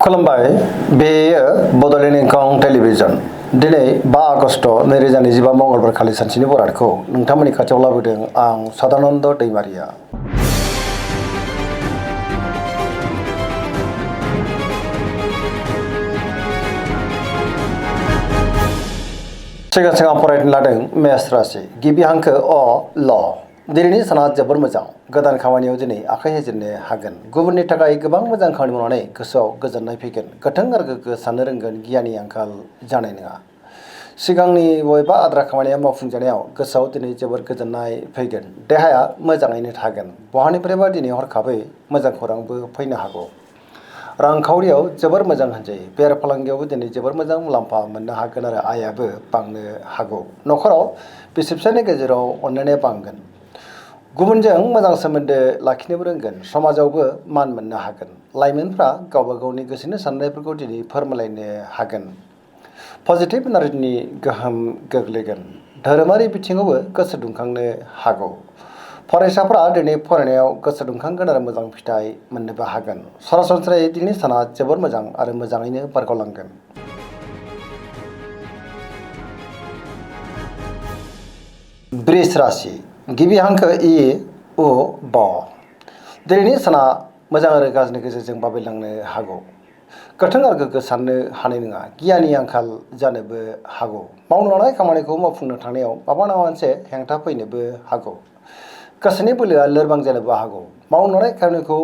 खुलुमबाय बेयो बड'लेण्ड इंखं टेलिभिजन दिनै 5 आगस्ट 2025 मंगलबार खालि सानसेनि बरादखौ नोंथांमोननि खाथियाव लाबोदों आं सदानन्द दैमारिया। सिगां आं फरायनो लादों मेष राशि गिबि हांखो अ ल दिनैनि साना जोबोर मोजां गोदान खामानियाव दिनै आखाइ होजेननो हागोन गुबुननि थाखाय गोबां मोजां खामानि मावनानै गोसोआव गोजोननाय फैगोन गोथों आरो गोग्गो साननो रोंगोन गियाननि आंखाल जानाय नङा सिगांनि बबेबा आद्रा खामानिया मावफुंजानायाव गोसोआव दिनै जोबोर गोजोननाय फैगोन देहाया मोजाङैनो थागोन बहानिफ्रायबा दिनै हरखाबै मोजां खौरांबो फैनो हागौ रांखावरियाव जोबोर मोजां होनजायो बेफार फालांगियावबो दिनै जोबोर मोजां मुलाम्फा मोननो हागोन आरो आयाबो बांनो हागौ नखराव बिसि फिसायनि गेजेराव अनलायनाया बांगोन गुबुनजों मोजां सोमोन्दो लाखिनोबो रोंगोन समाजावबो मान मोननो हागोन लाइमोनफ्रा गावबा गावनि गोसोनि साननायफोरखौ दिनै फोरमायलायनो हागोन पजिटिभ एनार्जिनि गोहोम गोग्लैगोन धोरोमारि बिथिङावबो गोसो दुंखांनो हागौ फरायसाफ्रा दिनै फरायनायाव गोसो दुंखांगोन आरो मोजां फिथाइ मोननोबो हागोन सरासनस्रायै दिनैनि साना जोबोर मोजां आरो मोजाङैनो बारग'लांगोन। वृष राशि गिबि हांखो इ उ ब दिनैनि साना मोजां आरो गाज्रिनि गेजेरजों बाबेलांनो हागौ गोथों आरो गोग्गो साननो हानाय नङा गियाननि आंखाल जानोबो हागौ मावनो लानाय खामानिखौ मावफुंनो थांनायाव माबा नङा मोनसे हेंथा फैनोबो हागौ गोसोनि बोलोआ लोरबां जानोबो हागौ मावनो लानाय खामानिखौ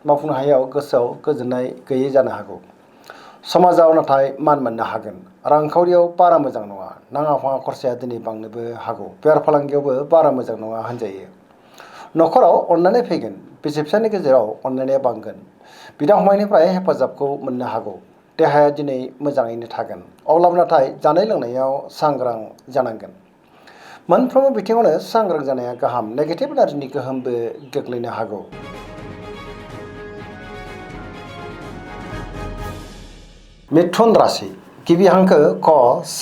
मावफुंनो हायाव गोसोआव गोजोननाय गैयै जानो हागौ समाजाव नाथाय मान मोननो हागोन रांखावरियाव बारा मोजां नङा नाङा फाङा खरसाया दिनै बांनोबो हागौ बेफार फालांगियावबो बारा मोजां नङा होनजायो नखराव अननानै फैगोन बिसि फिसायनि गेजेराव अनलायनाया बांगोन बिदा फंबायनिफ्राय हेफाजाबखौ मोननो हागौ देहाया दिनै मोजाङैनो थागोन अब्लाबो नाथाय जानाय लोंनायाव सांग्रां जानांगोन मोनफ्रोमबो बिथिङावनो सांग्रां जानाया गाहाम नेगेटिभ एनार्जिनि गोहोमबो गोग्लैनो हागौ। मिथुन राशि गिबि हांखो क स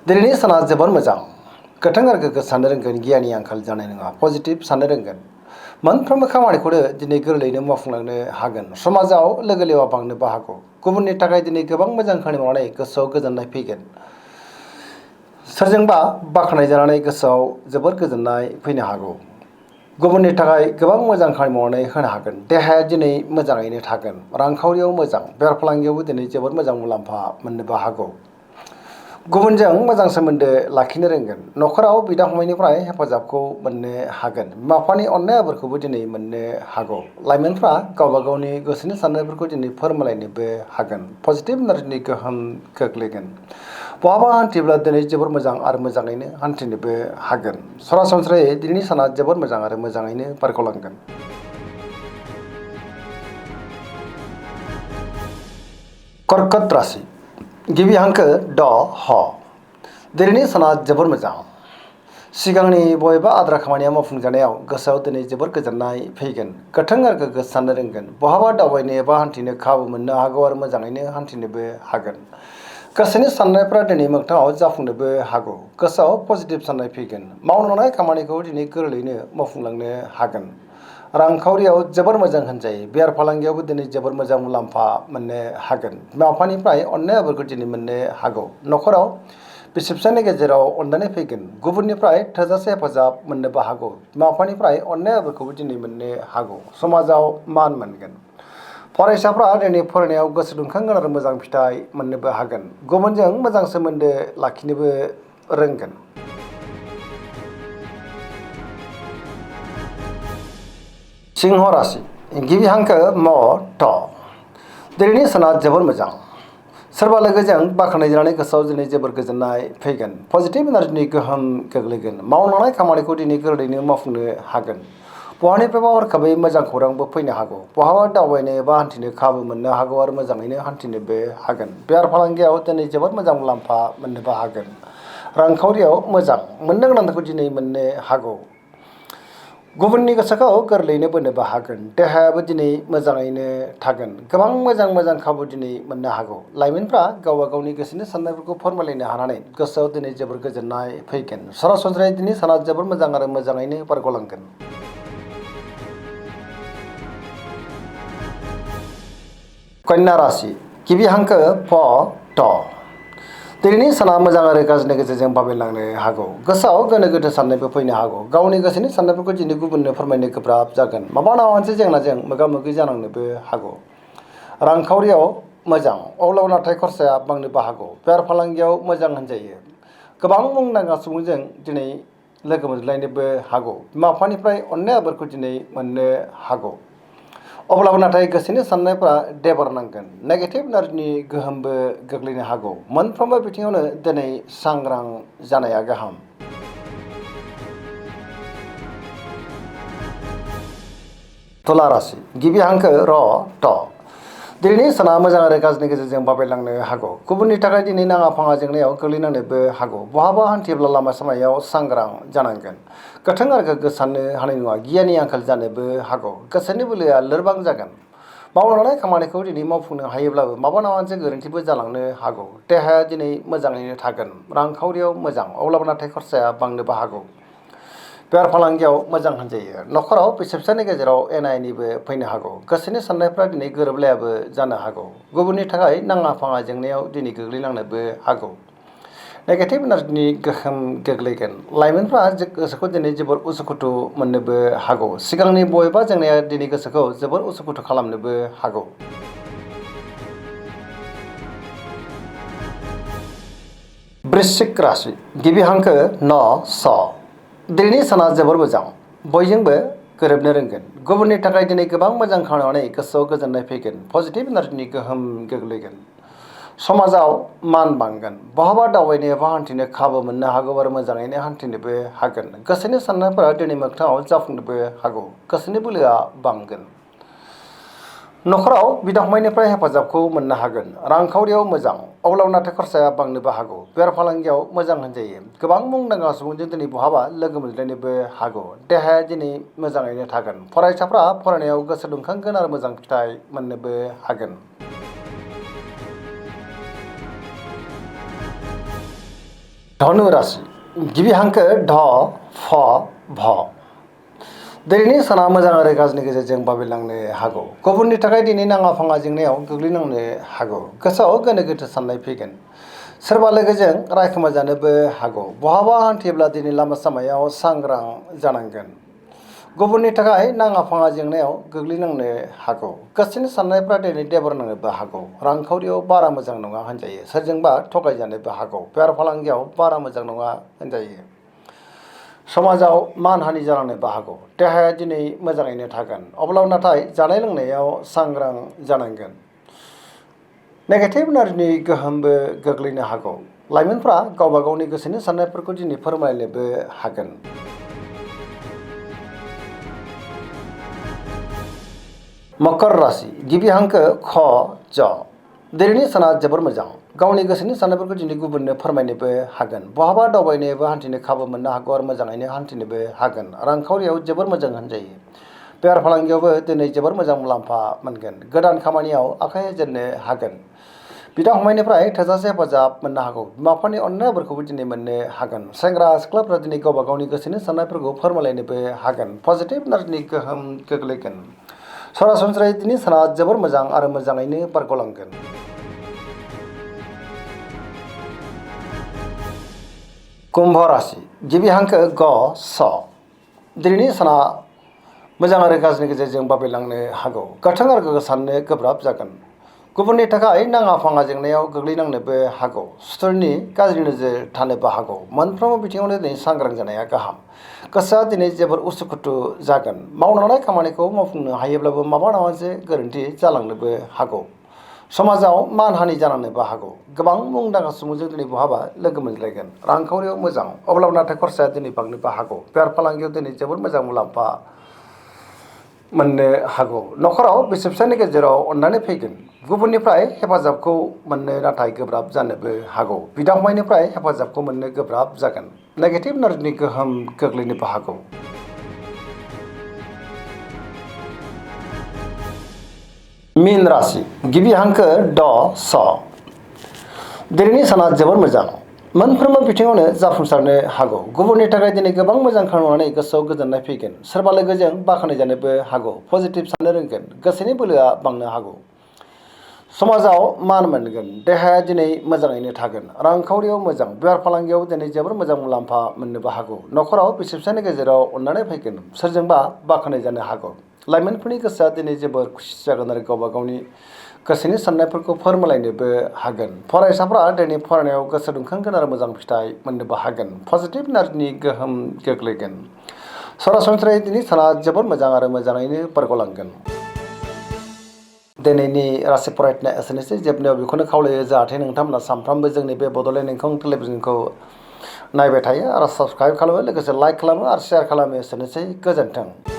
दिनैनि साना जोबोर मोजां गोथों आरो गोग्गो साननो रोंगोन गियाननि आंखाल जानाय नङा पजिटिभ साननो रोंगोन मोनफ्रोमबो खामानिखौनो दिनै गोरलैयैनो मावफुंलांनो हागोन समाजाव लोगो लेवा बांनोबो हागौ गुबुननि थाखाय दिनै गोबां मोजां खामानि मावनानै गोसोआव गोजोननाय फैगोन सोरजोंबा बाख्नाय जानानै गोसोआव जोबोर गोजोननाय फैनो हागौ गुबुननि थाखाय गोबां मोजां खामानि मावनानै होनो हागोन देहाया दिनै मोजाङैनो थागोन रांखावरियाव मोजां बेफार फालांगियावबो दिनै जोबोर मोजां मुलाम्फा मोननोबो हागौ गुबुनजों मोजां सोमोन्दो लाखिनो रोंगोन नखराव बिदा फंबायनिफ्राय हेफाजाबखौ मोननो हागोन बिमा बिफानि अननाय आबोरखौबो दिनै मोननो हागौ लाइमोनफ्रा गावबा गावनि गोसोनि साननायफोरखौ दिनै फोरमायलायनोबो हागोन पजिटिभ एनार्जिनि गोहोम गोग्लैगोन बहाबा हान्थिब्ला दिनै जोबोर मोजां आरो मोजाङैनो हान्थिनोबो हागोन सरासनस्रायै दिनैनि साना जोबोर मोजां आरो मोजाङैनो बारग'लांगोन। कर्कट राशि गिबि हांखो ड ह दिनैनि साना जोबोर मोजां सिगांनि बबेबा आद्रा खामानिया मावफुंजानायाव गोसोआव दिनै जोबोर गोजोननाय फैगोन गोथों आरो गोग्गो साननो रोंगोन बहाबा दावबायनो एबा हान्थिनो खाबु मोननो हागौ आरो मोजाङैनो हान्थिनोबो हागोन गोसोनि साननायफ्रा दिनै मोगथाङाव जाफुंनोबो हागौ गोसोआव पजिटिभ साननाय फैगोन मावनो लानाय खामानिखौ दिनै गोरलैयैनो मावफुंलांनो हागोन रांखावरियाव जोबोर मोजां होनजायो बेफार फालांगियावबो दिनै जोबोर मोजां मुलाम्फा मोननो हागोन बिमा बिफानिफ्राय अननाय आबोरखौ दिनै मोननो हागौ नखराव बिसि फिसायनि गेजेराव अनलायनाय फैगोन गुबुननिफ्राय थोजासे हेफाजाब मोननोबो हागौ बिमा बिफानिफ्राय अननाय आबोरखौबो दिनै मोननो हागौ समाजाव मान मोनगोन फरायसाफ्रा दिनै फरायनायाव गोसो दुंखांगोन आरो मोजां फिथाइ मोननोबो हागोन गुबुनजों मोजां सोमोन्दो लाखिनोबो रोंगोन। सिंह राशि गिबि हांखो म थ दिनैनि साना जोबोर मोजां सोरबा लोगोजों बाख्नाय जानानै गोसोआव दिनै जोबोर गोजोननाय फैगोन पजिटिभ एनार्जिनि गोहोम गोग्लैगोन मावनो लानाय खामानिखौ दिनै गोरलैयैनो मावफुंनो हागोन बहानिफ्रायबा हरखाबै मोजां खौरांबो फैनो हागौ बहाबा दावबायनो एबा हान्थिनो खाबु मोननो हागौ आरो मोजाङैनो हान्थिनोबो हागोन बेफार फालांगियाव दिनै जोबोर मोजां मुलाम्फा मोननोबो हागोन रांखावरियाव मोजां मोननो गोनांखौ दिनै मोननो हागौ गुबुननि गोसोखौ गोरलैयैनो बोनोबो हागोन देहायाबो दिनै मोजाङैनो थागोन गोबां मोजां खाबु दिनै मोननो हागौ लाइमोनफ्रा गावबा गावनि गोसोनि साननायफोरखौ फोरमायलायनो हानानै गोसोआव दिनै जोबोर गोजोननाय फैगोन सरासनस्रायै दिनै साना जोबोर मोजां आरो मोजाङैनो बारग'लांगोन। कन्या राशि गिबि हांखो प ट दिनैनि साना मोजां आरो गाज्रिनि गेजेरजों बाबेनलांनो हागौ गोसोआव गोनो गोथो साननायबो फैनो हागौ गावनि गोसोनि साननायफोरखौ दिनै गुबुननो फोरमायनो गोब्राब जागोन माबा मोनसे जेंनाजों मोगा मोगि जानांनोबो हागौ रांखावरियाव मोजां अब्लाबो नाथाय खरसाया बांनोबो हागौ बेफार फालांगियाव मोजां होनजायो गोबां मुंदांखा सुबुंजों दिनै लोगो मोनज्लायनोबो हागौ बिमा बिफानिफ्राय अननाय आबोरखौ दिनै मोननो हागौ अब्लाबो नाथाय गोसोनि साननायफ्रा देबार नांगोन नेगेटिभ एनार्जिनि गोहोमबो गोग्लैनो हागौ मोनफ्रोमबो बिथिङावनो दिनै सांग्रां जानाया गाहाम तुला राशि गिबि हांखो र ट दिनैनि साना मोजां आरो गाज्रिनि गेजेरजों बाबेनलांनो हागौ गुबुननि थाखाय दिनै नाङा फाङा जेंनायाव गोग्लैनांनोबो हागौ बहाबा हान्थियोब्ला लामा सामायाव सांग्रां जानांगोन गोथों आरो गोग्गो साननो हानाय नङा गियाननि आंखाल जानोबो हागौ गोसोनि बोलोआ लोरबां जागोन मावनो लानाय खामानिखौ दिनै मावफुंनो हायोब्लाबो माबा मोनसे गोरोन्थिबो जालांनो हागौ देहाया दिनै मोजाङैनो थागोन रांखावरियाव मोजां अब्लाबो नाथाय खरसाया बांनोबो हागौ बेफार फालांगियाव मोजां होनजायो न'खराव बिसि फिसायनि गेजेराव एना एनिबो फैनो हागौ गोसोनि साननायफ्रा दिनै गोरोबलायाबो जानो हागौ गुबुननि थाखाय नाङा फाङा जेंनायाव दिनै गोग्लैनांनोबो हागौ नेगेटिभ एनार्जिनि गोहोम गोग्लैगोन लाइमोनफ्रा गोसोखौ दिनै जोबोर उसुखुथु मोननोबो हागौ सिगांनि बबेबा जेंनाया दिनै गोसोखौ जोबोर उसुखुथु खालामनोबो हागौ वृश्चिक राशि गिबि हांखो न स दिनैनि साना जोबोर मोजां बयजोंबो गोरोबनो रोंगोन गुबुननि थाखाय दिनै गोबां मोजां खामानि गोसोआव गोजोननाय फैगोन पजिटिभ एनार्जिनि गोहोम गोग्लैगोन समाजाव मान बांगोन बहाबा दावबायनो एबा हान्थिनो खाबु मोननो हागौ आरो मोजाङैनो हान्थिनोबो हागोन गोसोनि साननायफोरा दिनै मोगथाङाव जाफुंनोबो हागौ गोसोनि बोलोआ बांगोन न'खराव बिदा फंबायनिफ्राय हेफाजाबखौ मोननो हागोन रांखावरियाव मोजां अब्लाबो नाथाय खरसाया बांनोबो हागौ बेफार फालांगियाव मोजां होनजायो गोबां मुंदांखा सुबुंजों दिनै बहाबा लोगो मोनज्लायनोबो हागौ देहाया दिनै मोजाङैनो थागोन फरायसाफ्रा फरायनायाव गोसो दुंखांगोन आरो मोजां फिथाइ मोननोबो हागोन धनु राशि गिबि हांखो ध फ भ दिनैनि साना मोजां आरो गाज्रिनि गेजेरजों बाबेनलांनो हागौ गुबुननि थाखाय दिनै नाङा फाङा जेंनायाव गोग्लैनांनो हागौ गोसोआव गोनो गोथो साननाय फैगोन सोरबा लोगोजों रायखोमाजानोबो हागौ बहाबा हान्थियोब्ला दिनै लामा सामायाव सांग्रां जानांगोन गुबुननि थाखाय नाङा फाङा जेंनायाव गोग्लैनांनो हागौ गोसोनि साननायफ्रा दिनै देबर नांनोबो हागौ रांखावरियाव बारा मोजां नङा होनजायो सोरजोंबा थगायजानोबो हागौ बेफार फालांगियाव बारा मोजां नङा होनजायो समाजाव मानहानि जालांनोबो हागौ देहाया दिनै मोजाङैनो थागोन अब्लाबो नाथाय जानाय लोंनायाव सांग्रां जानांगोन नेगेटिभ एनार्जिनि गोहोमबो गोग्लैनो हागौ लाइमोनफ्रा गावबा गावनि गोसोनि साननायफोरखौ दिनै फोरमायनोबो हागोन मकर राशि गिबि हांखो ख ज दिनैनि साना जोबोर मोजां गावनि गोसोनि साननायफोरखौ दिनै गुबुननो फोरमायनोबो हागोन बहाबा दावबायनो एबा हान्थिनो खाबु मोननो हागौ आरो मोजाङैनो हान्थिनोबो हागोन रांखावरियाव जोबोर मोजां होनजायो बेफार फालांगियावबो दिनै जोबोर मोजां मुलाम्फा मोनगोन गोदान खामानियाव आखाइ होजेननो हागोन बिदा फंबायनिफ्राय थोजासे हेफाजाब मोननो हागौ बिमा बिफानि अननायफोरखौबो दिनै मोननो हागोन सेंग्रा सिख्लाफ्रा दिनै गावबा गावनि गोसोनि साननायफोरखौ फोरमायलायनोबो हागोन पजिटिभ एनार्जिनि गोहोम गोग्लैगोन सरासनस्रायै दिनै साना जोबोर मोजां आरो मोजाङैनो बारग'लांगोन कुम्भ राशि गिबि हांखो ग स दिनैनि साना मोजां आरो गाज्रिनि गेजेरजों बाबेनलांनो हागौ गोथों आरो गोग्गो साननो गोब्राब जागोन गुबुननि थाखाय नाङा फाङा जेंनायाव गोग्लैनांनोबो हागौ सुथुरनि गाज्रि नोजोर थानोबो हागौ मोनफ्रोमबो बिथिङावनो दिनै सांग्रां जानाया गाहाम गोसोआ दिनै जोबोर उसुखुथु जागोन मावनो लानाय खामानिखौ मावफुंनो हायोब्लाबो माबा मोनसे गोरोन्थि जालांनोबो हागौ समाजाव मानहानि जानांनोबो हागौ गोबां मुंदांखा सुबुंजों दिनै बहाबा लोगो मोनज्लायगोन रांखावरियाव मोजां अब्लाबो नाथाय खरसाया दिनै बांनोबो हागौ बेफार फालांगियाव दिनै जोबोर मोजां मुलाम्फा मोननो हागौ न'खराव बिसि फिसायनि गेजेराव अननानै फैगोन गुबुननिफ्राय हेफाजाबखौ मोननो नाथाय गोब्राब जानोबो हागौ बिदा फंबायनिफ्राय हेफाजाबखौ मोननो गोब्राब जागोन नेगेटिभ एनार्जिनि गोहोम गोग्लैनोबो हागौ मीन राशि गिबि हांखो ड स दिनैनि साना जोबोर मोजां मोनफ्रोमबो बिथिङावनो जाफुंसारनो हागौ गुबुननि थाखाय दिनै गोबां मोजां खामानि मावनानै गोसोआव गोजोननाय फैगोन सोरबा लोगोजों बाख्नायजानोबो हागौ पजिटिभ साननो रोंगोन गोसोनि बोलोआ बांनो हागौ समाजाव मान मोनगोन, देहाया दिनै मोजाङैनो थागोन, रांखावरियाव मोजां, बेफार फालांगियाव दिनै जोबोर मोजां मुलाम्फा मोननोबो हागौ, न'खराव बिसि फिसायनि गेजेराव अननानै फैगोन, सोरजोंबा बाख्नाय जानो हागौ। लाइमोनफोरनि गोसोआ दिनै जोबोर खुसि जागोन आरो गावबा गावनि गोसोनि साननायफोरखौ फोरमायलायनोबो हागोन। फरायसाफ्रा दिनै फरायनायाव गोसो दुंखांगोन आरो मोजां फिथाइ मोननोबो हागोन। पजिटिभ एनार्जिनि गोहोम गोग्लैगोन। सरासनस्रायै दिनै साना जोबोर मोजां आरो मोजाङैनो बारग'लांगोन। दिनैनि राशि फरायनाया एसेनोसै। जोबनायाव बेखौनो खावलायो जाहाथे नोंथांमोना सानफ्रामबो जोंनि बे बड'लेण्ड इंखं टेलिभिजनखौ नायबाय थायो आरो साबस्क्राइब खालामो, लोगोसे लाइक खालामो आरो शेयार खालामो। एसेनोसै, गोजोन्थों।